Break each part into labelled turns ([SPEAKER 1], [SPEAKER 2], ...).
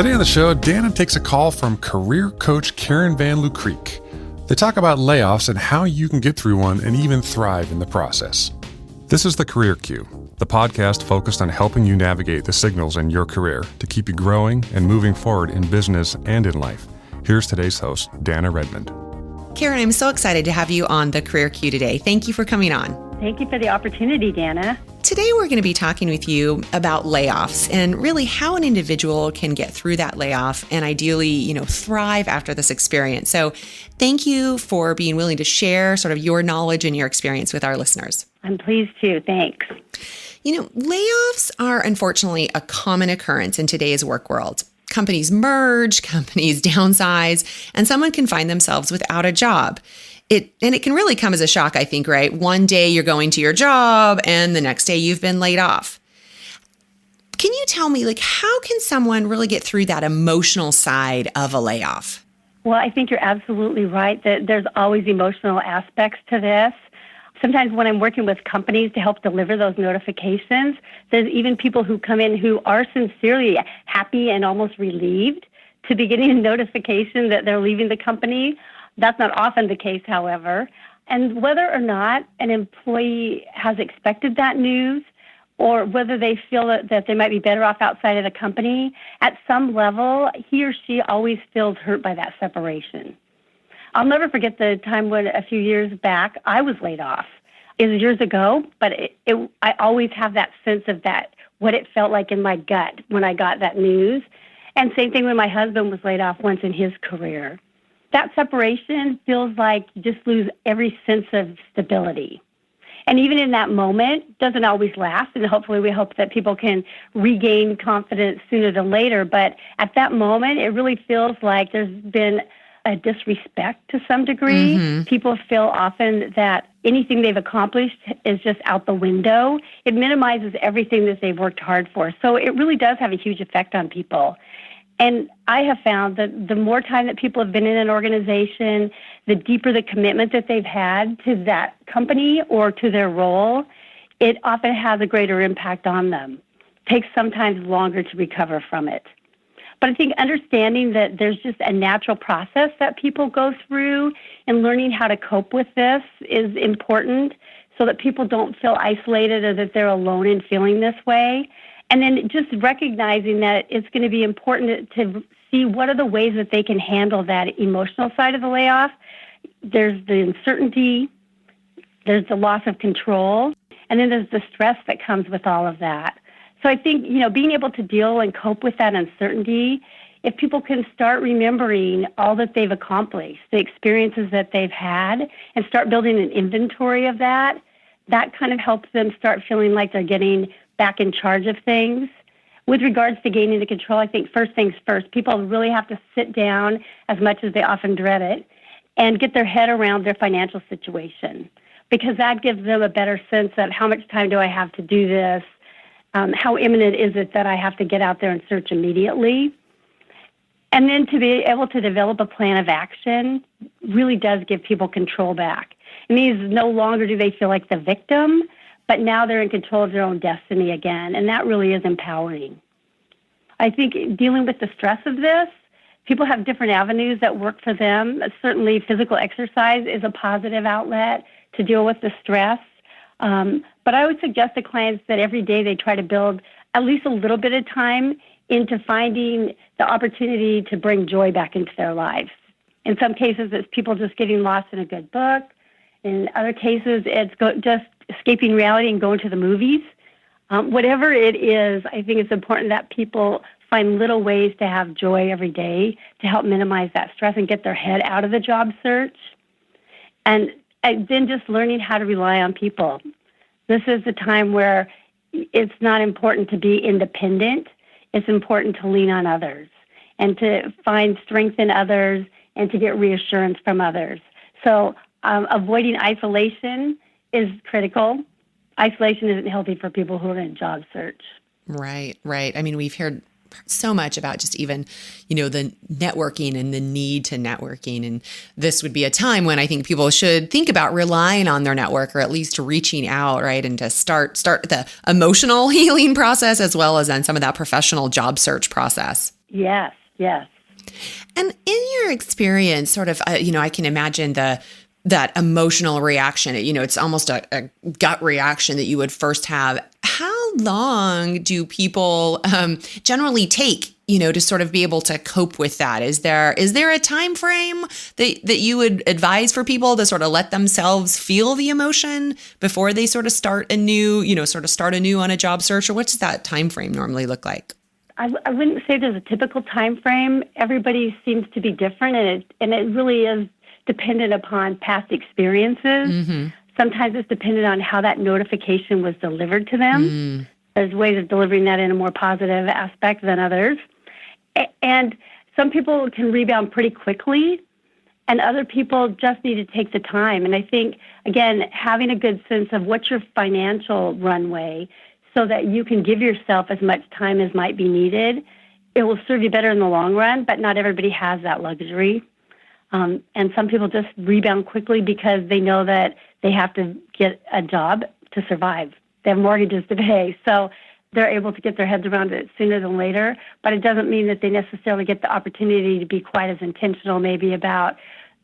[SPEAKER 1] Today on the show, Danna takes a call from career coach Karen Van Lucreek. They talk about layoffs and how you can get through one and even thrive in the process. This is the Career Cue, the podcast focused on helping you navigate the signals in your career to keep you growing and moving forward in business and in life. Here's today's host, Danna Redmond.
[SPEAKER 2] Karen, I'm so excited to have you on the Career Cue today. Thank you for coming on.
[SPEAKER 3] Thank you for the opportunity, Danna.
[SPEAKER 2] Today, we're going to be talking with you about layoffs and really how an individual can get through that layoff and ideally, thrive after this experience. So thank you for being willing to share sort of your knowledge and your experience with our listeners.
[SPEAKER 3] I'm pleased to. Thanks.
[SPEAKER 2] Layoffs are unfortunately a common occurrence in today's work world. Companies merge, companies downsize, and someone can find themselves without a job. It can really come as a shock, I think, right? One day you're going to your job and the next day you've been laid off. Can you tell me, how can someone really get through that emotional side of a layoff?
[SPEAKER 3] Well, I think you're absolutely right that there's always emotional aspects to this. Sometimes when I'm working with companies to help deliver those notifications, there's even people who come in who are sincerely happy and almost relieved to be getting a notification that they're leaving the company. That's not often the case, however. And whether or not an employee has expected that news or whether they feel that they might be better off outside of the company, at some level, he or she always feels hurt by that separation. I'll never forget the time when a few years back I was laid off. It was years ago, but I always have that sense of that, what it felt like in my gut when I got that news. And same thing when my husband was laid off once in his career. That separation feels like you just lose every sense of stability. And even in that moment, doesn't always last, and hopefully we hope that people can regain confidence sooner than later. But at that moment, it really feels like there's been a disrespect to some degree. Mm-hmm. People feel often that anything they've accomplished is just out the window. It minimizes everything that they've worked hard for. So it really does have a huge effect on people. And I have found that the more time that people have been in an organization, the deeper the commitment that they've had to that company or to their role, it often has a greater impact on them. It takes sometimes longer to recover from it. But I think understanding that there's just a natural process that people go through and learning how to cope with this is important so that people don't feel isolated or that they're alone in feeling this way. And then just recognizing that it's going to be important to see what are the ways that they can handle that emotional side of the layoff. There's the uncertainty, there's the loss of control, and then there's the stress that comes with all of that. So I think, being able to deal and cope with that uncertainty, if people can start remembering all that they've accomplished, the experiences that they've had, and start building an inventory of that, that kind of helps them start feeling like they're getting back in charge of things. With regards to gaining the control, I think first things first, people really have to sit down, as much as they often dread it, and get their head around their financial situation, because that gives them a better sense of how much time do I have to do this, how imminent is it that I have to get out there and search immediately. And then to be able to develop a plan of action really does give people control back. It means no longer do they feel like the victim, but now they're in control of their own destiny again, and that really is empowering. I think dealing with the stress of this, people have different avenues that work for them. Certainly physical exercise is a positive outlet to deal with the stress. But I would suggest to clients that every day they try to build at least a little bit of time into finding the opportunity to bring joy back into their lives. In some cases, it's people just getting lost in a good book. In other cases, it's just escaping reality and going to the movies. Whatever it is, I think it's important that people find little ways to have joy every day to help minimize that stress and get their head out of the job search. And then just learning how to rely on people. This is a time where it's not important to be independent. It's important to lean on others and to find strength in others and to get reassurance from others. So avoiding isolation is critical. Isolation isn't healthy for people who are in job search.
[SPEAKER 2] Right. I mean, we've heard so much about just even, the networking and the need to networking. And this would be a time when I think people should think about relying on their network or at least reaching out, right? And to start the emotional healing process as well as then some of that professional job search process.
[SPEAKER 3] Yes, yes.
[SPEAKER 2] And in your experience, sort of, I can imagine that emotional reaction. It's almost a gut reaction that you would first have. How long do people generally take, to sort of be able to cope with that? Is there a time frame that you would advise for people to sort of let themselves feel the emotion before they sort of start anew on a job search? Or what does that time frame normally look like?
[SPEAKER 3] I wouldn't say there's a typical time frame. Everybody seems to be different, and it really is dependent upon past experiences.
[SPEAKER 2] Mm-hmm.
[SPEAKER 3] Sometimes it's dependent on how that notification was delivered to them. There's ways of delivering that in a more positive aspect than others. And some people can rebound pretty quickly, and other people just need to take the time. And I think, again, having a good sense of what's your financial runway so that you can give yourself as much time as might be needed, it will serve you better in the long run, but not everybody has that luxury. And some people just rebound quickly because they know that they have to get a job to survive. They have mortgages to pay. So they're able to get their heads around it sooner than later. But it doesn't mean that they necessarily get the opportunity to be quite as intentional maybe about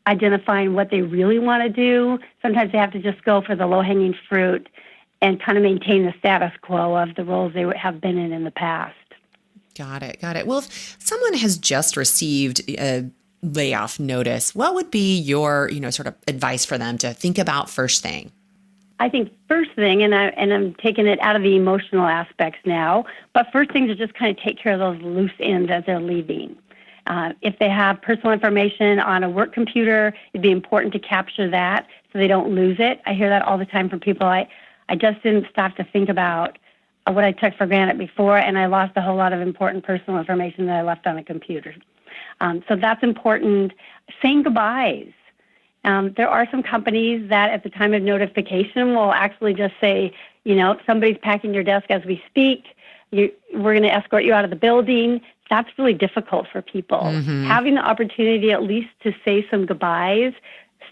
[SPEAKER 3] identifying what they really want to do. Sometimes they have to just go for the low-hanging fruit and kind of maintain the status quo of the roles they have been in the past.
[SPEAKER 2] Got it. Well, if someone has just received a layoff notice, what would be your, sort of advice for them to think about first thing?
[SPEAKER 3] I think first thing, and I'm taking it out of the emotional aspects now, but first thing is just kind of take care of those loose ends as they're leaving. If they have personal information on a work computer, it'd be important to capture that so they don't lose it. I hear that all the time from people. I just didn't stop to think about what I took for granted before, and I lost a whole lot of important personal information that I left on a computer. So that's important. Saying goodbyes. There are some companies that at the time of notification will actually just say, somebody's packing your desk as we speak. We're going to escort you out of the building. That's really difficult for people. Mm-hmm. Having the opportunity at least to say some goodbyes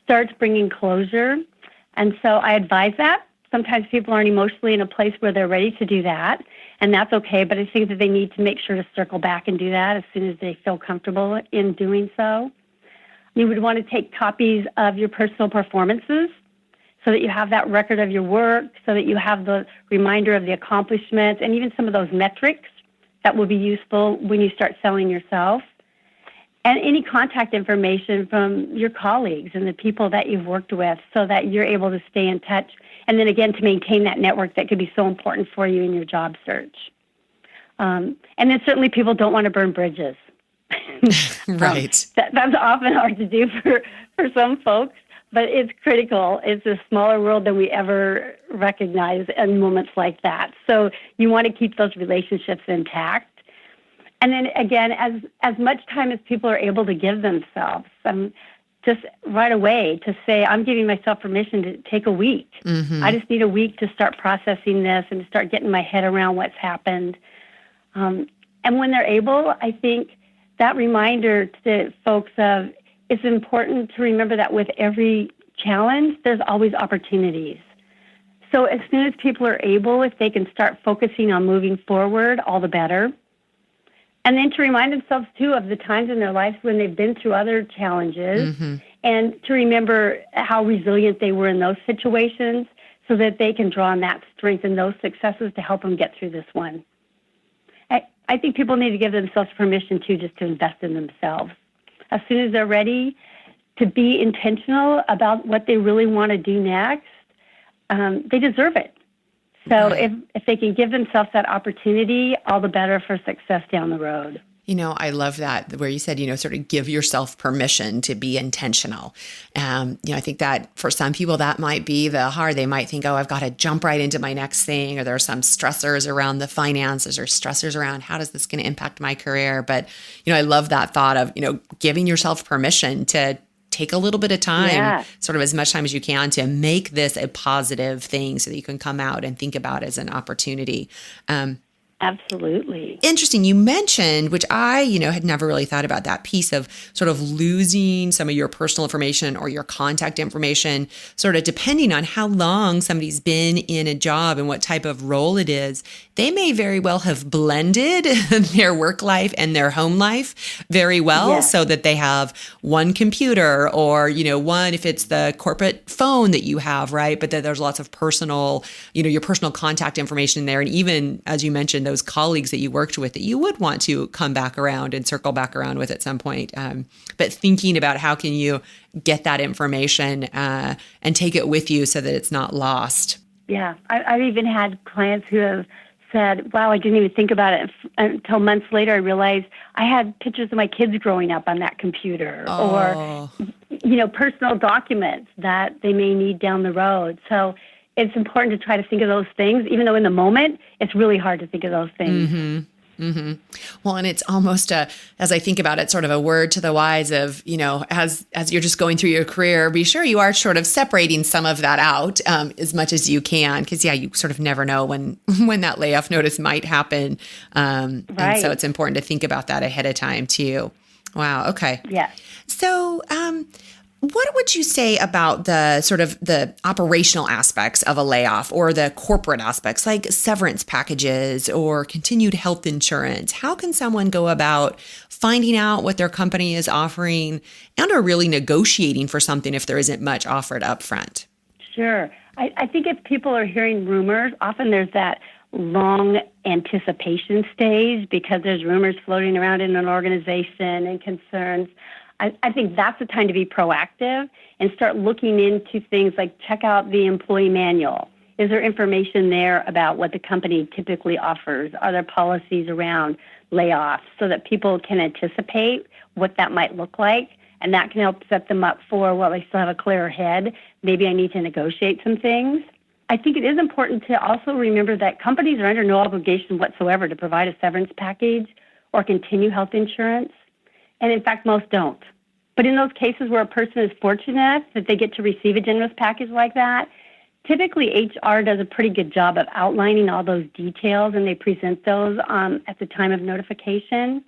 [SPEAKER 3] starts bringing closure. And so I advise that. Sometimes people aren't emotionally in a place where they're ready to do that, and that's okay, but I think that they need to make sure to circle back and do that as soon as they feel comfortable in doing so. You would want to take copies of your personal performances so that you have that record of your work, so that you have the reminder of the accomplishments and even some of those metrics that will be useful when you start selling yourself. And any contact information from your colleagues and the people that you've worked with so that you're able to stay in touch. And then again, to maintain that network that could be so important for you in your job search. And then certainly people don't want to burn bridges.
[SPEAKER 2] Right.
[SPEAKER 3] That's often hard to do for some folks, but it's critical. It's a smaller world than we ever recognize in moments like that. So you want to keep those relationships intact. And then again, as much time as people are able to give themselves, just right away to say, I'm giving myself permission to take a week. Mm-hmm. I just need a week to start processing this and to start getting my head around what's happened. And when they're able, I think that reminder to folks of it's important to remember that with every challenge, there's always opportunities. So as soon as people are able, if they can start focusing on moving forward, all the better. And then to remind themselves, too, of the times in their lives when they've been through other challenges, mm-hmm. and to remember how resilient they were in those situations so that they can draw on that strength and those successes to help them get through this one. I think people need to give themselves permission, too, just to invest in themselves. As soon as they're ready to be intentional about what they really want to do next, they deserve it. So if they can give themselves that opportunity, all the better for success down the road.
[SPEAKER 2] I love that where you said, sort of give yourself permission to be intentional. I think that for some people that might be the hard. They might think, I've got to jump right into my next thing, or there are some stressors around the finances or stressors around how is this going to impact my career. But, I love that thought of, giving yourself permission to take a little bit of time, sort of as much time as you can to make this a positive thing so that you can come out and think about it as an opportunity.
[SPEAKER 3] Absolutely.
[SPEAKER 2] Interesting. You mentioned, which I, had never really thought about, that piece of sort of losing some of your personal information or your contact information, sort of depending on how long somebody's been in a job and what type of role it is. They may very well have blended their work life and their home life very well,
[SPEAKER 3] Yes.
[SPEAKER 2] so that they have one computer or, one, if it's the corporate phone that you have, right? But that there's lots of personal, your personal contact information in there. And even, as you mentioned, those colleagues that you worked with that you would want to come back around and circle back around with at some point. But thinking about how can you get that information and take it with you so that it's not lost.
[SPEAKER 3] Yeah. I've even had clients who have said, wow, I didn't even think about it until months later. I realized I had pictures of my kids growing up on that computer or, personal documents that they may need down the road. So it's important to try to think of those things, even though in the moment, it's really hard to think of those things.
[SPEAKER 2] Mm-hmm. Mm-hmm. Well, and it's almost as I think about it, sort of a word to the wise of, as you're just going through your career, be sure you are sort of separating some of that out as much as you can. Because, you sort of never know when that layoff notice might happen.
[SPEAKER 3] Right.
[SPEAKER 2] And so it's important to think about that ahead of time, too. Wow. Okay.
[SPEAKER 3] Yeah.
[SPEAKER 2] So, what would you say about the sort of the operational aspects of a layoff or the corporate aspects like severance packages or continued health insurance? How can someone go about finding out what their company is offering and or really negotiating for something if there isn't much offered up front?
[SPEAKER 3] Sure. I think if people are hearing rumors, often there's that long anticipation stage because there's rumors floating around in an organization and concerns. I think that's the time to be proactive and start looking into things like check out the employee manual. Is there information there about what the company typically offers? Are there policies around layoffs so that people can anticipate what that might look like? And that can help set them up for, well, they still have a clearer head. Maybe I need to negotiate some things. I think it is important to also remember that companies are under no obligation whatsoever to provide a severance package or continue health insurance. And in fact, most don't. But in those cases where a person is fortunate that they get to receive a generous package like that, typically HR does a pretty good job of outlining all those details and they present those at the time of notification.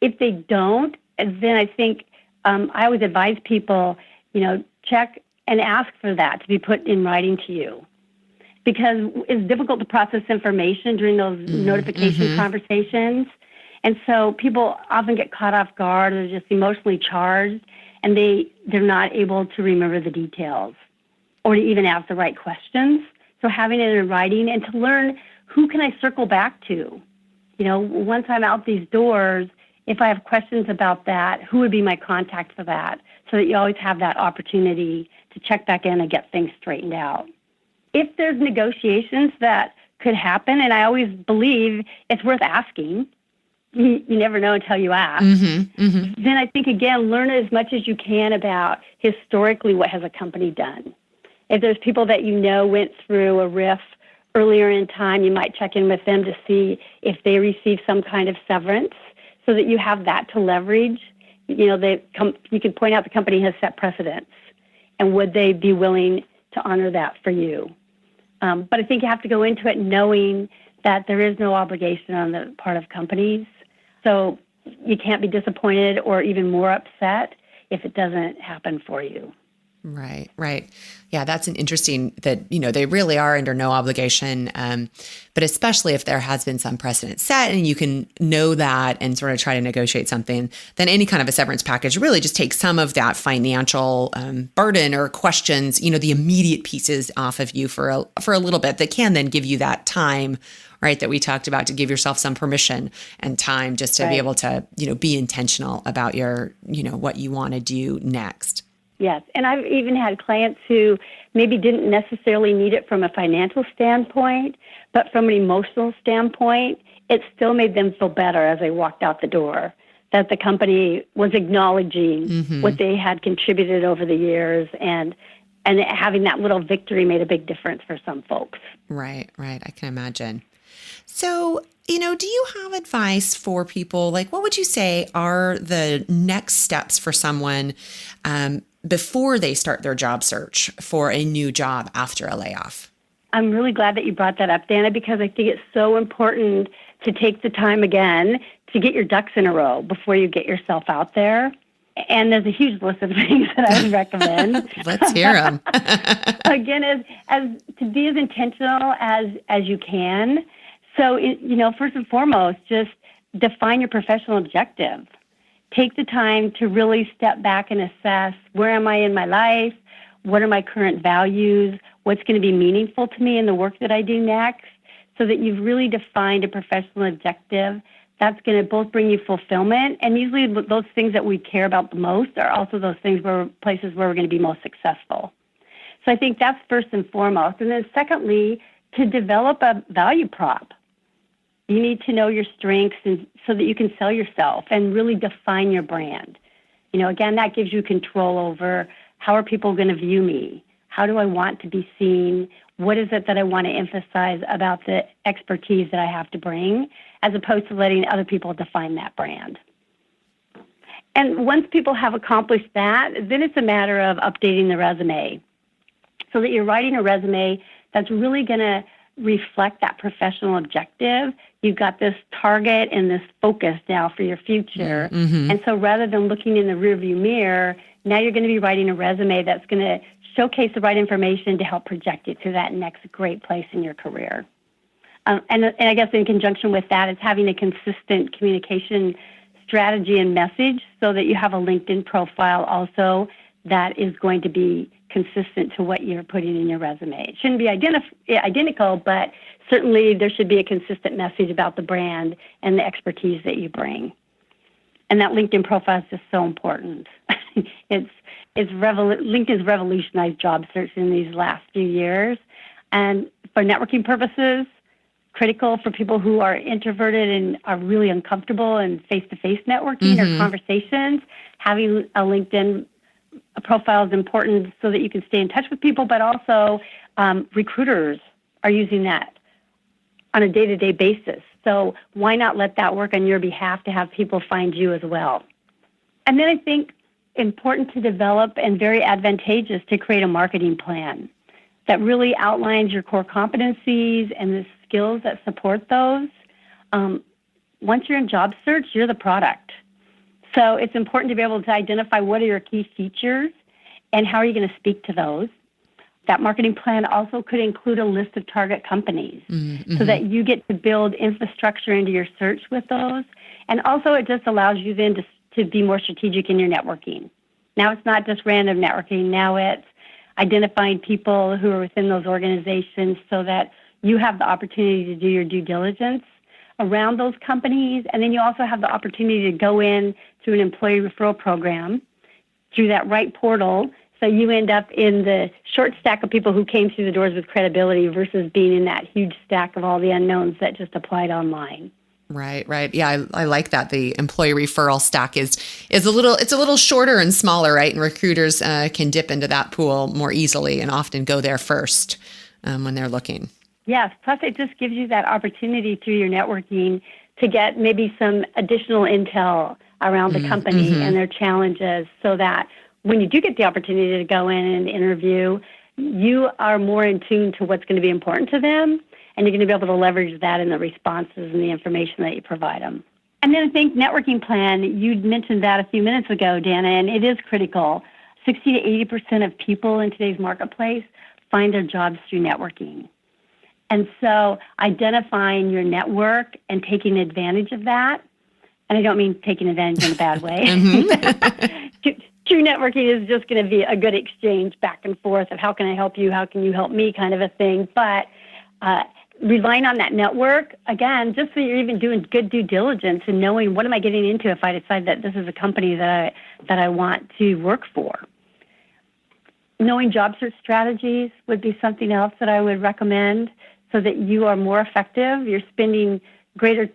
[SPEAKER 3] If they don't, then I think I always advise people, check and ask for that to be put in writing to you. Because it's difficult to process information during those notification conversations. And so people often get caught off guard, they're just emotionally charged, and they're not able to remember the details or to even ask the right questions. So having it in writing and to learn who can I circle back to. Once I'm out these doors, if I have questions about that, who would be my contact for that? So that you always have that opportunity to check back in and get things straightened out. If there's negotiations that could happen, and I always believe it's worth asking, you never know until you ask. Then I think, again, learn as much as you can about historically what has a company done. If there's people that went through a RIF earlier in time, you might check in with them to see if they received some kind of severance so that you have that to leverage. You can point out the company has set precedents, and would they be willing to honor that for you? But I think you have to go into it knowing that there is no obligation on the part of companies. So you can't be disappointed or even more upset if it doesn't happen for you.
[SPEAKER 2] Right. Yeah, that's an interesting that, they really are under no obligation. But especially if there has been some precedent set and you can know that and sort of try to negotiate something, then any kind of a severance package really just takes some of that financial burden or questions, the immediate pieces off of you for a little bit that can then give you that time, right, that we talked about, to give yourself some permission and time just to be able to, be intentional about your, what you want to do next.
[SPEAKER 3] Yes, and I've even had clients who maybe didn't necessarily need it from a financial standpoint, but from an emotional standpoint, it still made them feel better as they walked out the door, that the company was acknowledging what they had contributed over the years, and having that little victory made a big difference for some folks.
[SPEAKER 2] Right. I can imagine. So, do you have advice for people? Like, what would you say are the next steps for someone before they start their job search for a new job after a layoff?
[SPEAKER 3] I'm really glad that you brought that up, Danna, because I think it's so important to take the time again to get your ducks in a row before you get yourself out there. And there's a huge list of things that I would recommend.
[SPEAKER 2] Let's hear them.
[SPEAKER 3] Again, as to be as intentional as you can. So, first and foremost, just define your professional objective. Take the time to really step back and assess, where am I in my life? What are my current values? What's going to be meaningful to me in the work that I do next? So that you've really defined a professional objective that's going to both bring you fulfillment, and usually those things that we care about the most are also those places where we're going to be most successful. So I think that's first and foremost. And then secondly, to develop a value prop. You need to know your strengths so that you can sell yourself and really define your brand. Again, that gives you control over, how are people going to view me? How do I want to be seen? What is it that I want to emphasize about the expertise that I have to bring, as opposed to letting other people define that brand? And once people have accomplished that, then it's a matter of updating the resume so that you're writing a resume that's really going to reflect that professional objective. You've got this target and this focus now for your future. Mm-hmm. And so rather than looking in the rearview mirror, now you're going to be writing a resume that's going to showcase the right information to help project you to that next great place in your career. And I guess in conjunction with that is having a consistent communication strategy and message so that you have a LinkedIn profile also that is going to be consistent to what you're putting in your resume. It shouldn't be identical, but certainly there should be a consistent message about the brand and the expertise that you bring. And that LinkedIn profile is just so important. LinkedIn's revolutionized job search in these last few years. And for networking purposes, critical for people who are introverted and are really uncomfortable in face-to-face networking or conversations, having a LinkedIn profile is important so that you can stay in touch with people, but also recruiters are using that on a day-to-day basis. So why not let that work on your behalf to have people find you as well? And then I think important to develop and very advantageous to create a marketing plan that really outlines your core competencies and the skills that support those. Once you're in job search, you're the product. So it's important to be able to identify what are your key features and how are you going to speak to those. That marketing plan also could include a list of target companies so that you get to build infrastructure into your search with those. And also it just allows you then to be more strategic in your networking. Now it's not just random networking. Now it's identifying people who are within those organizations so that you have the opportunity to do your due diligence around those companies. And then you also have the opportunity to go in through an employee referral program through that right portal. So you end up in the short stack of people who came through the doors with credibility versus being in that huge stack of all the unknowns that just applied online.
[SPEAKER 2] Right. Yeah, I like that. The employee referral stack is a little shorter and smaller, right? And recruiters can dip into that pool more easily and often go there first when they're looking.
[SPEAKER 3] Yes. Plus, it just gives you that opportunity through your networking to get maybe some additional intel around the company and their challenges, so that when you do get the opportunity to go in and interview, you are more in tune to what's going to be important to them, and you're going to be able to leverage that in the responses and the information that you provide them. And then I think networking plan, you mentioned that a few minutes ago, Danna, and it is critical. 60 to 80% of people in today's marketplace find their jobs through networking. And so identifying your network and taking advantage of that, and I don't mean taking advantage in a bad way. True networking is just going to be a good exchange back and forth of how can I help you, how can you help me kind of a thing. But relying on that network, again, just so you're even doing good due diligence and knowing what am I getting into if I decide that this is a company that I want to work for. Knowing job search strategies would be something else that I would recommend so that you are more effective. You're spending greater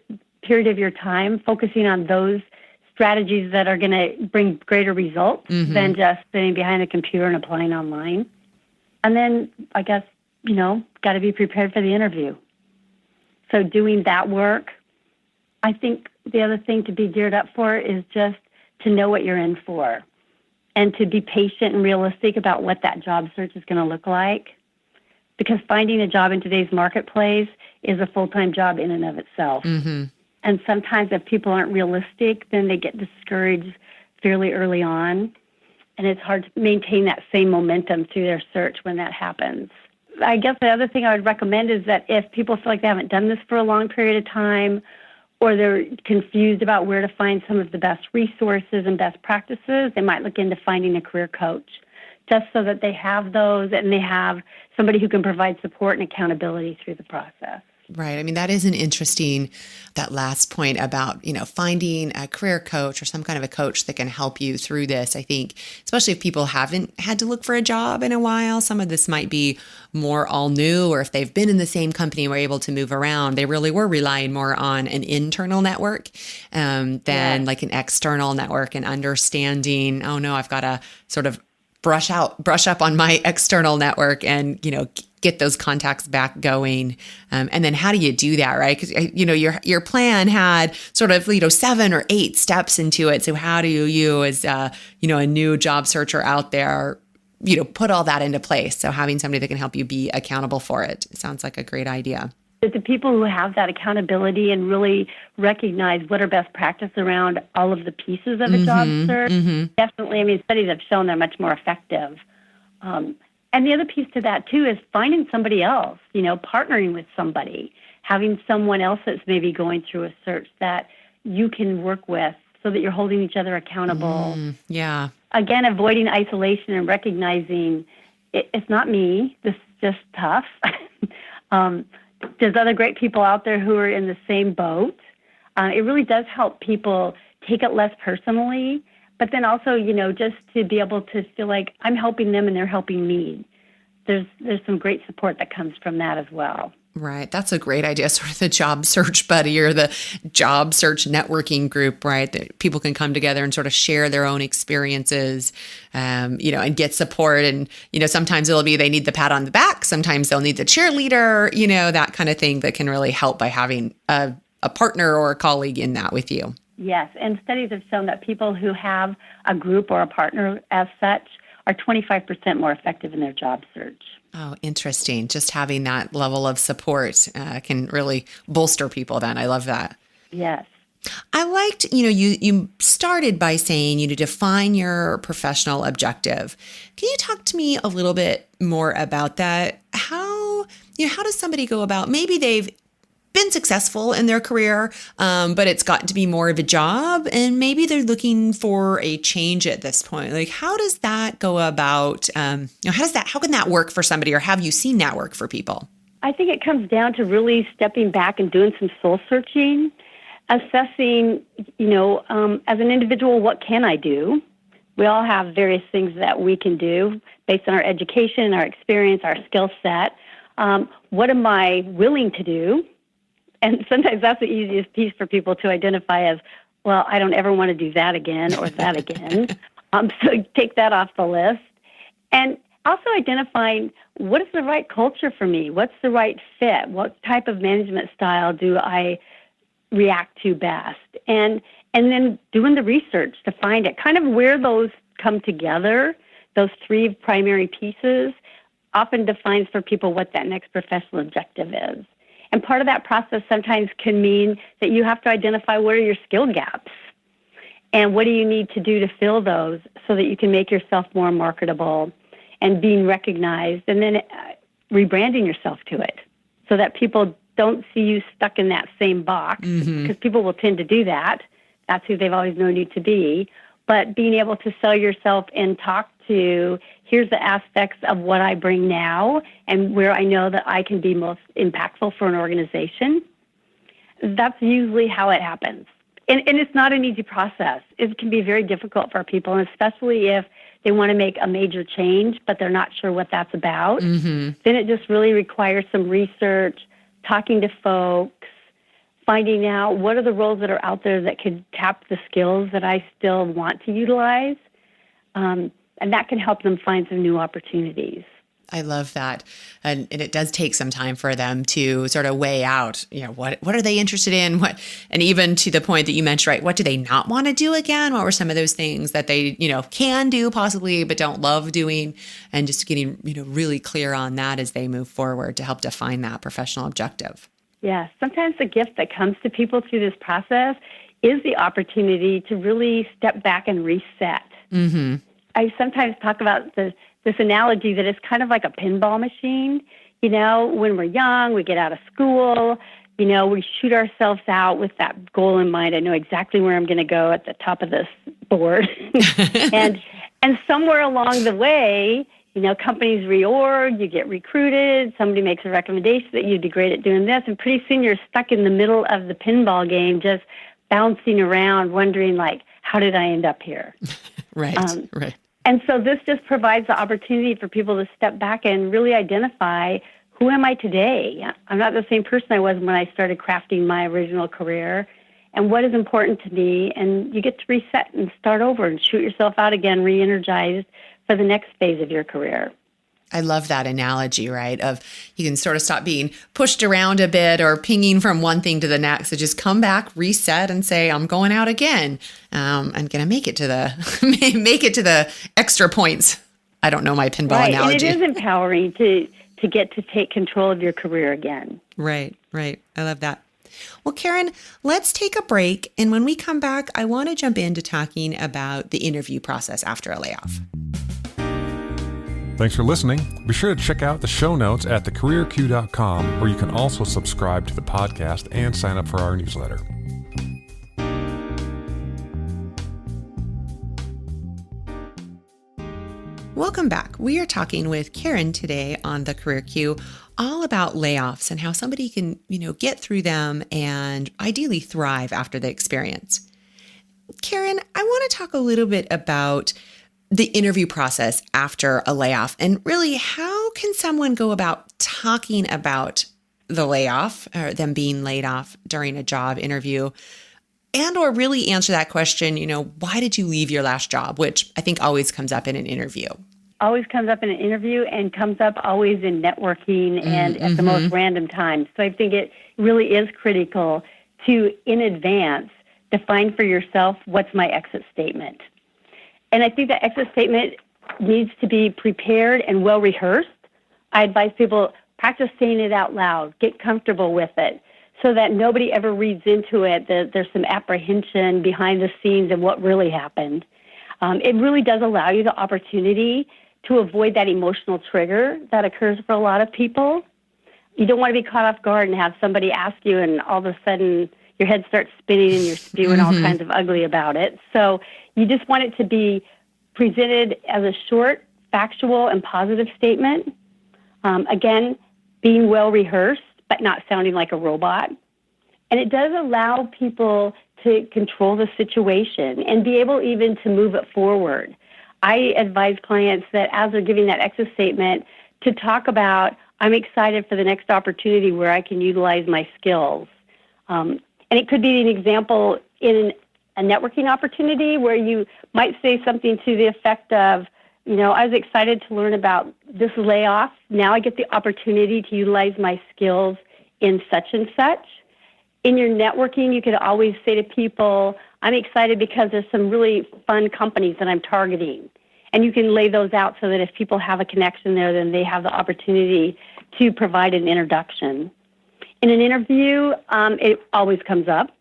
[SPEAKER 3] period of your time focusing on those strategies that are going to bring greater results than just sitting behind a computer and applying online. And then I guess, got to be prepared for the interview. So doing that work, I think the other thing to be geared up for is just to know what you're in for and to be patient and realistic about what that job search is going to look like. because finding a job in today's marketplace is a full-time job in and of itself.
[SPEAKER 2] Mm-hmm.
[SPEAKER 3] And sometimes if people aren't realistic, then they get discouraged fairly early on. And it's hard to maintain that same momentum through their search when that happens. I guess the other thing I would recommend is that if people feel like they haven't done this for a long period of time, or they're confused about where to find some of the best resources and best practices, they might look into finding a career coach, just so that they have those and they have somebody who can provide support and accountability through the process.
[SPEAKER 2] Right. I mean, that is an interesting, that last point about, finding a career coach or some kind of a coach that can help you through this. I think, especially if people haven't had to look for a job in a while, some of this might be more all new, or if they've been in the same company and were able to move around, they really were relying more on an internal network than like an external network, and understanding, oh no, I've got to sort of brush up on my external network and, get those contacts back going. And then how do you do that, right? Because, your plan had sort of, 7 or 8 steps into it. So how do you as, a new job searcher out there, put all that into place? So having somebody that can help you be accountable for it sounds like a great idea.
[SPEAKER 3] The people who have that accountability and really recognize what are best practice around all of the pieces of a job search, definitely, studies have shown they're much more effective. And the other piece to that, too, is finding somebody else, partnering with somebody, having someone else that's maybe going through a search that you can work with so that you're holding each other accountable.
[SPEAKER 2] Yeah.
[SPEAKER 3] Again, avoiding isolation and recognizing it's not me. This is just tough. There's other great people out there who are in the same boat. It really does help people take it less personally, but then also, just to be able to feel like I'm helping them and they're helping me. There's some great support that comes from that as well.
[SPEAKER 2] Right. That's a great idea. Sort of the job search buddy or the job search networking group, right? That people can come together and sort of share their own experiences, and get support. And, sometimes it'll be they need the pat on the back. Sometimes they'll need the cheerleader, that kind of thing that can really help by having a partner or a colleague in that with you.
[SPEAKER 3] Yes. And studies have shown that people who have a group or a partner as such are 25% more effective in their job search.
[SPEAKER 2] Oh, interesting. Just having that level of support can really bolster people then. I love that.
[SPEAKER 3] Yes.
[SPEAKER 2] I liked, you started by saying, define your professional objective. Can you talk to me a little bit more about that? How does somebody go about, maybe they've been successful in their career, but it's gotten to be more of a job, and maybe they're looking for a change at this point. Like, how does that go about? How can that work for somebody, or have you seen that work for people?
[SPEAKER 3] I think it comes down to really stepping back and doing some soul searching, assessing, as an individual, what can I do? We all have various things that we can do based on our education, our experience, our skill set. What am I willing to do? And sometimes that's the easiest piece for people to identify as, well, I don't ever want to do that again or that again. So take that off the list. And also identifying what is the right culture for me? What's the right fit? What type of management style do I react to best? And then doing the research to find it. Kind of where those come together, those 3 primary pieces, often defines for people what that next professional objective is. And part of that process sometimes can mean that you have to identify what are your skill gaps and what do you need to do to fill those so that you can make yourself more marketable and being recognized, and then rebranding yourself to it so that people don't see you stuck in that same box, because people will tend to do that. That's who they've always known you to be. But being able to sell yourself and talk to, here's the aspects of what I bring now and where I know that I can be most impactful for an organization, that's usually how it happens. And it's not an easy process. It can be very difficult for people, and especially if they want to make a major change, but they're not sure what that's about. Then it just really requires some research, talking to folks, finding out what are the roles that are out there that could tap the skills that I still want to utilize. And that can help them find some new opportunities.
[SPEAKER 2] I love that. And it does take some time for them to sort of weigh out, what are they interested in? And even to the point that you mentioned, right? What do they not want to do again? What were some of those things that they, can do possibly, but don't love doing? And just getting, really clear on that as they move forward to help define that professional objective.
[SPEAKER 3] Yeah. Sometimes the gift that comes to people through this process is the opportunity to really step back and reset.
[SPEAKER 2] Mm-hmm.
[SPEAKER 3] I sometimes talk about this analogy that it's kind of like a pinball machine. When we're young, we get out of school, we shoot ourselves out with that goal in mind. I know exactly where I'm going to go at the top of this board. and somewhere along the way, companies reorg, you get recruited, somebody makes a recommendation that you'd be great at doing this, and pretty soon you're stuck in the middle of the pinball game, just bouncing around, wondering, how did I end up here?
[SPEAKER 2] Right, right.
[SPEAKER 3] And so this just provides the opportunity for people to step back and really identify, who am I today? I'm not the same person I was when I started crafting my original career. And what is important to me? And you get to reset and start over and shoot yourself out again, re-energized for the next phase of your career.
[SPEAKER 2] I love that analogy, right? Of you can sort of stop being pushed around a bit or pinging from one thing to the next. So just come back, reset, and say, I'm going out again. I'm going to make it to the extra points. I don't know my pinball analogy.
[SPEAKER 3] And it is empowering to get to take control of your career again.
[SPEAKER 2] Right. I love that. Well, Karen, let's take a break. And when we come back, I want to jump into talking about the interview process after a layoff.
[SPEAKER 1] Thanks for listening. Be sure to check out the show notes at thecareerq.com, where you can also subscribe to the podcast and sign up for our newsletter.
[SPEAKER 2] Welcome back. We are talking with Karen today on the Career Q, all about layoffs and how somebody can, get through them and ideally thrive after the experience. Karen, I want to talk a little bit about the interview process after a layoff, and really, how can someone go about talking about the layoff or them being laid off during a job interview, and or really answer that question, why did you leave your last job, which I think always comes up in an interview.
[SPEAKER 3] Always comes up in an interview and comes up always in networking and at the most random times. So I think it really is critical to, in advance, define for yourself, what's my exit statement? And I think the exit statement needs to be prepared and well rehearsed. I advise people, practice saying it out loud, get comfortable with it, so that nobody ever reads into it that there's some apprehension behind the scenes of what really happened. It really does allow you the opportunity to avoid that emotional trigger that occurs for a lot of people. You don't want to be caught off guard and have somebody ask you and all of a sudden your head starts spinning and you're spewing all kinds of ugly about it. So you just want it to be presented as a short, factual, and positive statement. Again, being well rehearsed, but not sounding like a robot. And it does allow people to control the situation and be able even to move it forward. I advise clients that as they're giving that exit statement to talk about, I'm excited for the next opportunity where I can utilize my skills. And it could be an example in a networking opportunity where you might say something to the effect of, I was excited to learn about this layoff. Now I get the opportunity to utilize my skills in such and such. In your networking, you could always say to people, I'm excited because there's some really fun companies that I'm targeting. And you can lay those out so that if people have a connection there, then they have the opportunity to provide an introduction. In an interview, it always comes up.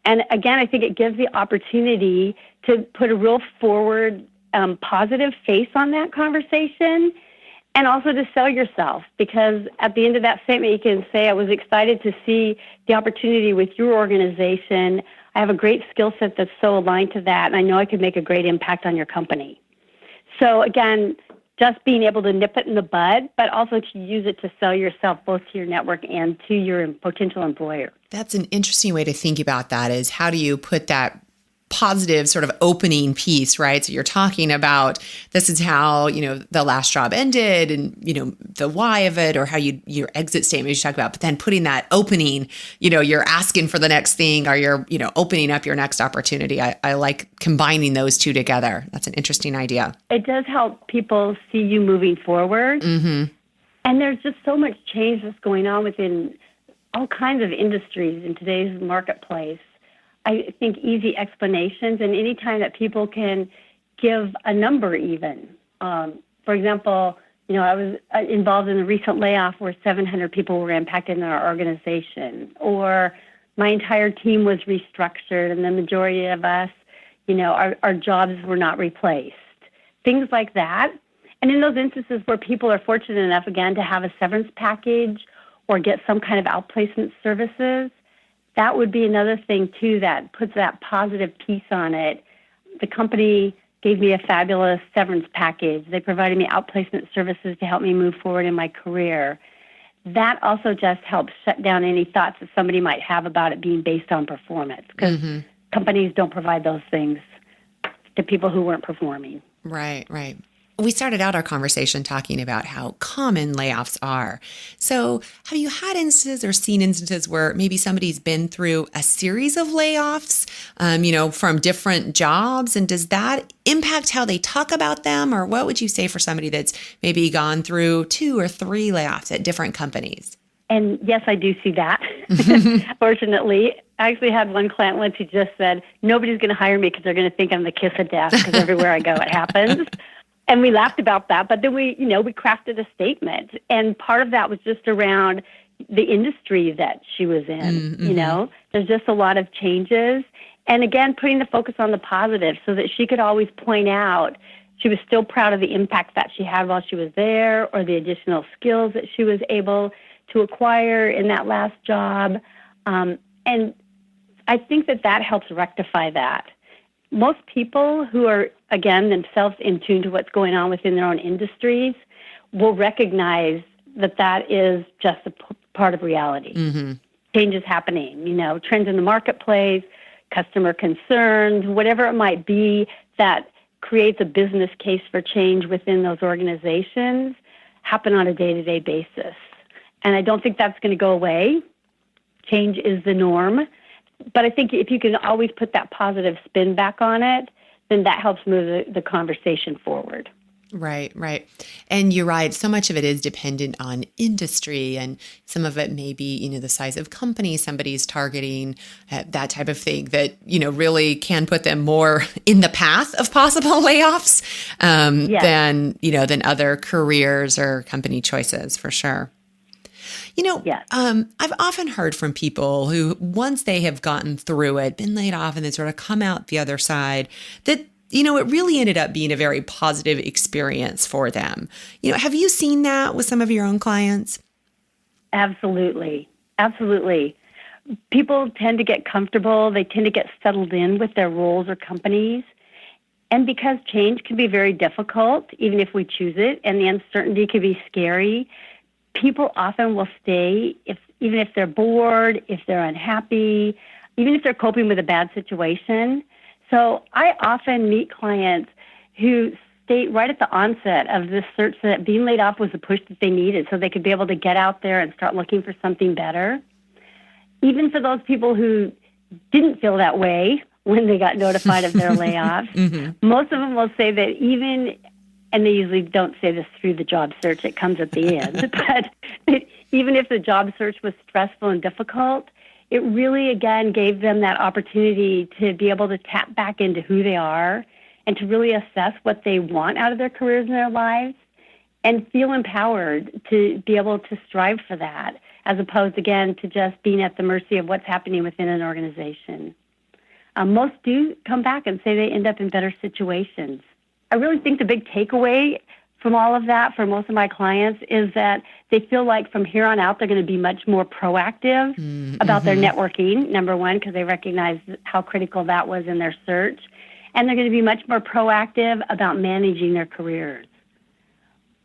[SPEAKER 3] And again, I think it gives the opportunity to put a real forward, positive face on that conversation, and also to sell yourself, because at the end of that statement, you can say, I was excited to see the opportunity with your organization. I have a great skill set that's so aligned to that, and I know I could make a great impact on your company. So again, just being able to nip it in the bud, but also to use it to sell yourself both to your network and to your potential employer.
[SPEAKER 2] That's an interesting way to think about that, is how do you put that positive sort of opening piece, right? So you're talking about this is how, the last job ended and, the why of it or how your exit statement you talk about, but then putting that opening, you're asking for the next thing or you're, opening up your next opportunity. I like combining those two together. That's an interesting idea.
[SPEAKER 3] It does help people see you moving forward. Mm-hmm. And there's just so much change that's going on within all kinds of industries in today's marketplace. I think easy explanations and any time that people can give a number even. For example, I was involved in a recent layoff where 700 people were impacted in our organization, or my entire team was restructured and the majority of us, our jobs were not replaced. Things like that. And in those instances where people are fortunate enough, again, to have a severance package or get some kind of outplacement services, that would be another thing, too, that puts that positive piece on it. The company gave me a fabulous severance package. They provided me outplacement services to help me move forward in my career. That also just helps shut down any thoughts that somebody might have about it being based on performance, because companies don't provide those things to people who weren't performing.
[SPEAKER 2] Right. We started out our conversation talking about how common layoffs are. So have you had instances or seen instances where maybe somebody's been through a series of layoffs, from different jobs? And does that impact how they talk about them? Or what would you say for somebody that's maybe gone through 2 or 3 layoffs at different companies?
[SPEAKER 3] And yes, I do see that. Fortunately, I actually had one client once who just said, nobody's going to hire me because they're going to think I'm the kiss of death because everywhere I go, it happens. And we laughed about that, but then we crafted a statement. And part of that was just around the industry that she was in, There's just a lot of changes. And again, putting the focus on the positive so that she could always point out she was still proud of the impact that she had while she was there or the additional skills that she was able to acquire in that last job. And I think that helps rectify that. Most people who are, again, themselves in tune to what's going on within their own industries will recognize that is just a part of reality. Mm-hmm. Change is happening, trends in the marketplace, customer concerns, whatever it might be that creates a business case for change within those organizations happen on a day-to-day basis. And I don't think that's going to go away. Change is the norm. But I think if you can always put that positive spin back on it, then that helps move the conversation forward.
[SPEAKER 2] Right. And you're right. So much of it is dependent on industry, and some of it may be, the size of company somebody's targeting, that type of thing that, really can put them more in the path of possible layoffs than other careers or company choices, for sure.
[SPEAKER 3] Yes.
[SPEAKER 2] I've often heard from people who, once they have gotten through it, been laid off, and then sort of come out the other side, that, it really ended up being a very positive experience for them. Have you seen that with some of your own clients?
[SPEAKER 3] Absolutely. People tend to get comfortable. They tend to get settled in with their roles or companies. And because change can be very difficult, even if we choose it, and the uncertainty can be scary, people often will stay even if they're bored, if they're unhappy, even if they're coping with a bad situation. So I often meet clients who state right at the onset of this search that being laid off was the push that they needed so they could be able to get out there and start looking for something better. Even for those people who didn't feel that way when they got notified of their layoffs, most of them will say that and they usually don't say this through the job search, it comes at the end, but even if the job search was stressful and difficult, it really, again, gave them that opportunity to be able to tap back into who they are and to really assess what they want out of their careers and their lives and feel empowered to be able to strive for that, as opposed, again, to just being at the mercy of what's happening within an organization. Most do come back and say they end up in better situations. I really think the big takeaway from all of that for most of my clients is that they feel like from here on out they're going to be much more proactive about their networking, number one, because they recognize how critical that was in their search. And they're going to be much more proactive about managing their careers,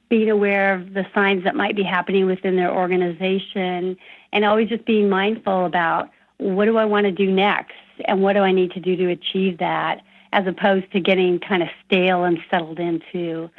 [SPEAKER 3] being aware of the signs that might be happening within their organization, and always just being mindful about what do I want to do next, and what do I need to do to achieve that, as opposed to getting kind of stale and settled into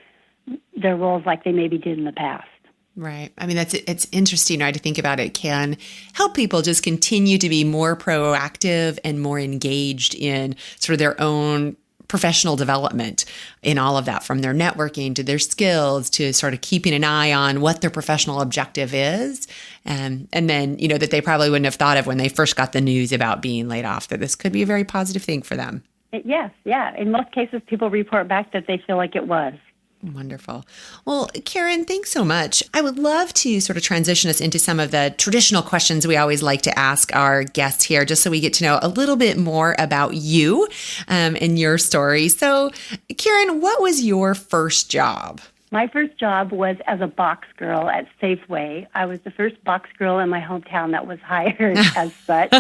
[SPEAKER 3] their roles like they maybe did in the past.
[SPEAKER 2] Right. I mean, it's interesting, right, to think about it can help people just continue to be more proactive and more engaged in sort of their own professional development in all of that, from their networking to their skills to sort of keeping an eye on what their professional objective is. And then, that they probably wouldn't have thought of when they first got the news about being laid off, that this could be a very positive thing for them.
[SPEAKER 3] Yes. Yeah. In most cases, people report back that they feel like it was.
[SPEAKER 2] Wonderful. Well, Karen, thanks so much. I would love to sort of transition us into some of the traditional questions we always like to ask our guests here, just so we get to know a little bit more about you and your story. So, Karen, what was your first job?
[SPEAKER 3] My first job was as a box girl at Safeway. I was the first box girl in my hometown that was hired as such.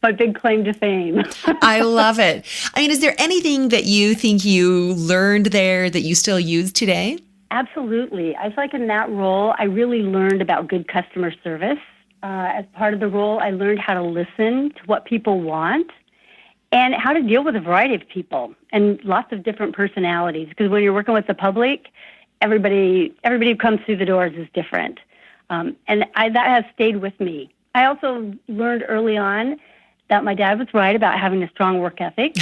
[SPEAKER 3] My big claim to fame.
[SPEAKER 2] I love it. I mean, is there anything that you think you learned there that you still use today?
[SPEAKER 3] Absolutely. I feel like in that role, I really learned about good customer service. As part of the role, I learned how to listen to what people want and how to deal with a variety of people and lots of different personalities. Because when you're working with the public, everybody who comes through the doors is different. And that has stayed with me. I also learned early on that my dad was right about having a strong work ethic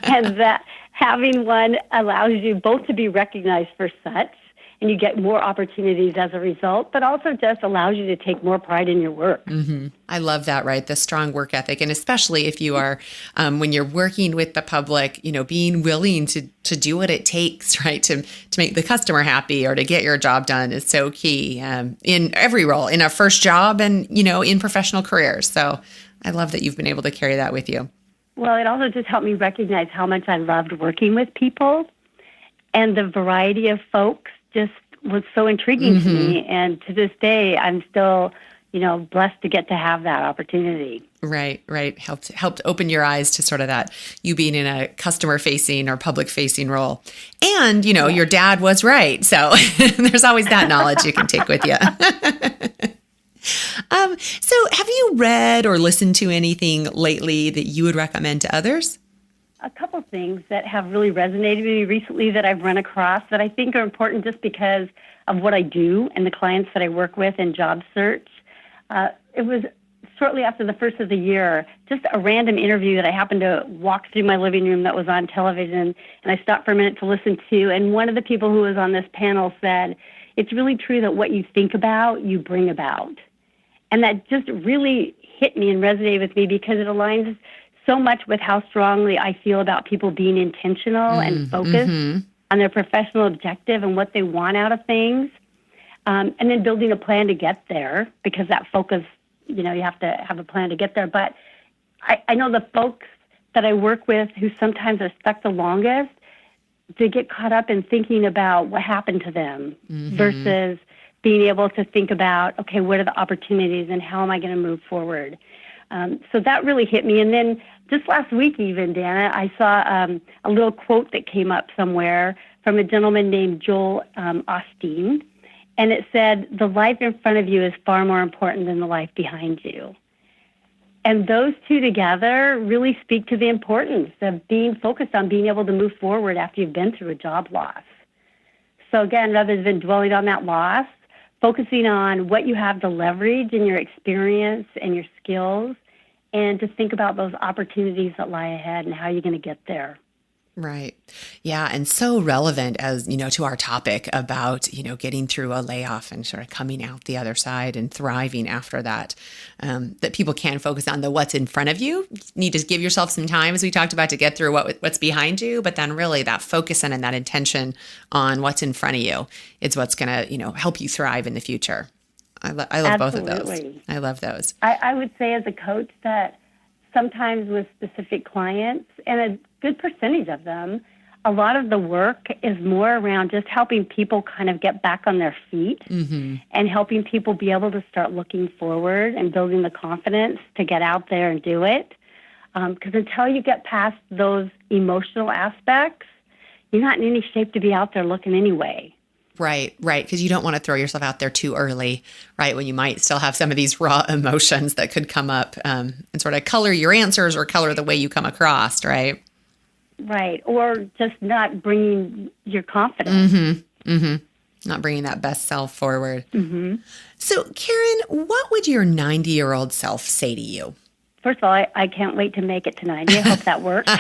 [SPEAKER 3] and that having one allows you both to be recognized for such, and you get more opportunities as a result, but also just allows you to take more pride in your work.
[SPEAKER 2] Mm-hmm. I love that, right? The strong work ethic. And especially if you are, when you're working with the public, being willing to do what it takes, right? To make the customer happy or to get your job done is so key in every role, in a first job and, in professional careers. So I love that you've been able to carry that with you.
[SPEAKER 3] Well, it also just helped me recognize how much I loved working with people, and the variety of folks just was so intriguing to me. And to this day, I'm still, blessed to get to have that opportunity.
[SPEAKER 2] Right. Helped open your eyes to sort of that, you being in a customer facing or public facing role. And, your dad was right. So there's always that knowledge you can take with you. So have you read or listened to anything lately that you would recommend to others?
[SPEAKER 3] A couple things that have really resonated with me recently that I've run across that I think are important just because of what I do and the clients that I work with in job search. It was shortly after the first of the year, just a random interview that I happened to walk through my living room that was on television, and I stopped for a minute to listen to, and one of the people who was on this panel said, "It's really true that what you think about, you bring about." And that just really hit me and resonated with me because it aligns so much with how strongly I feel about people being intentional and focused on their professional objective and what they want out of things. And then building a plan to get there, because that focus, you have to have a plan to get there. But I know the folks that I work with who sometimes are stuck the longest, they get caught up in thinking about what happened to them versus being able to think about, okay, what are the opportunities and how am I going to move forward? So that really hit me. And then just last week even, Danna, I saw a little quote that came up somewhere from a gentleman named Joel Osteen. And it said, "The life in front of you is far more important than the life behind you." And those two together really speak to the importance of being focused on being able to move forward after you've been through a job loss. So again, rather than dwelling on that loss, focusing on what you have to leverage in your experience and your skills, and to think about those opportunities that lie ahead and how you're going to get there.
[SPEAKER 2] Right. Yeah. And so relevant as, to our topic about, getting through a layoff and sort of coming out the other side and thriving after that, that people can focus on the what's in front of you. You need to give yourself some time, as we talked about, to get through what's behind you, but then really that focus and that intention on what's in front of you is what's going to, help you thrive in the future. I love both of those. I love those.
[SPEAKER 3] I would say as a coach that sometimes with specific clients, and a good percentage of them, a lot of the work is more around just helping people kind of get back on their feet and helping people be able to start looking forward and building the confidence to get out there and do it. Because until you get past those emotional aspects, you're not in any shape to be out there looking anyway.
[SPEAKER 2] Right. Because you don't want to throw yourself out there too early, right? When you might still have some of these raw emotions that could come up and sort of color your answers or color the way you come across, right?
[SPEAKER 3] Right. Or just not bringing your confidence.
[SPEAKER 2] Not bringing that best self forward. So, Karen, what would your 90-year-old self say to you?
[SPEAKER 3] First of all, I can't wait to make it to 90. I hope that works.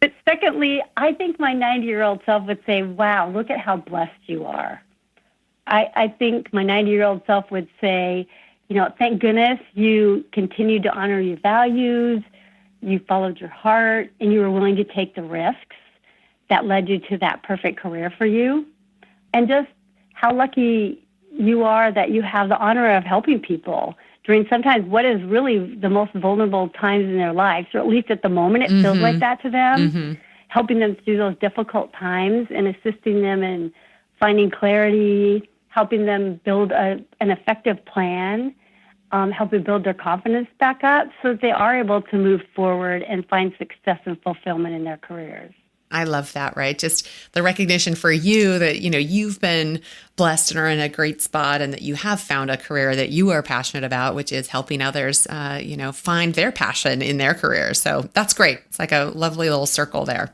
[SPEAKER 3] But secondly, I think my 90-year-old self would say, wow, look at how blessed you are. I think my 90-year-old self would say, thank goodness you continued to honor your values, you followed your heart, and you were willing to take the risks that led you to that perfect career for you. And just how lucky you are that you have the honor of helping people during sometimes what is really the most vulnerable times in their lives, or at least at the moment it feels like that to them, helping them through those difficult times and assisting them in finding clarity, helping them build an effective plan, helping build their confidence back up so that they are able to move forward and find success and fulfillment in their careers.
[SPEAKER 2] I love that, right? Just the recognition for you that, you've been blessed and are in a great spot and that you have found a career that you are passionate about, which is helping others, find their passion in their career. So that's great. It's like a lovely little circle there.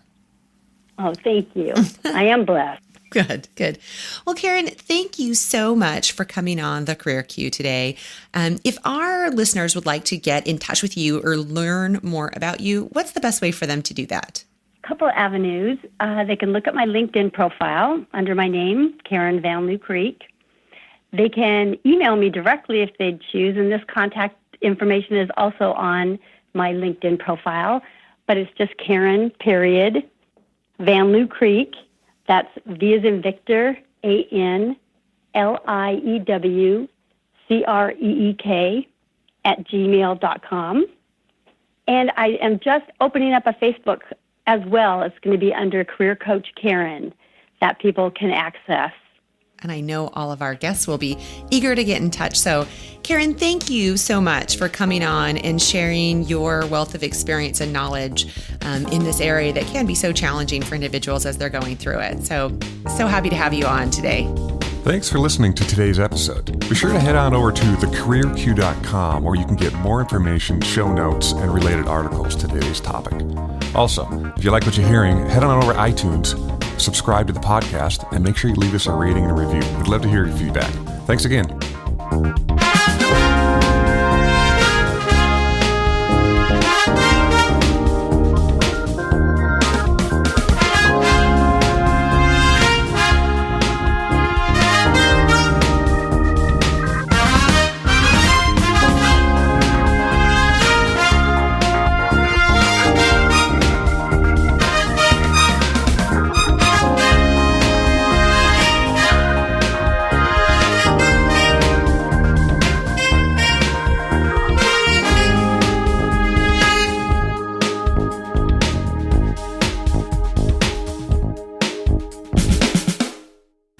[SPEAKER 3] Oh, thank you. I am blessed.
[SPEAKER 2] Good. Well, Karen, thank you so much for coming on the Career Q today. If our listeners would like to get in touch with you or learn more about you, what's the best way for them to do that?
[SPEAKER 3] Couple of avenues. They can look at my LinkedIn profile under my name, Karen Van Liew Creek. They can email me directly if they choose, and this contact information is also on my LinkedIn profile, but it's just Karen, Van Liew Creek. That's V as in Victor, ANLIEWCREEK @gmail.com. And I am just opening up a Facebook as well. It's going to be under Career Coach Karen that people can access.
[SPEAKER 2] And I know all of our guests will be eager to get in touch. So, Karen, thank you so much for coming on and sharing your wealth of experience and knowledge in this area that can be so challenging for individuals as they're going through it. So happy to have you on today.
[SPEAKER 1] Thanks for listening to today's episode. Be sure to head on over to thecareerq.com where you can get more information, show notes, and related articles to today's topic. Also, if you like what you're hearing, head on over to iTunes, subscribe to the podcast, and make sure you leave us a rating and a review. We'd love to hear your feedback. Thanks again.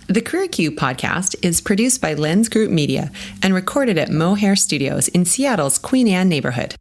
[SPEAKER 2] The Career Q podcast is produced by Lens Group Media and recorded at Mohair Studios in Seattle's Queen Anne neighborhood.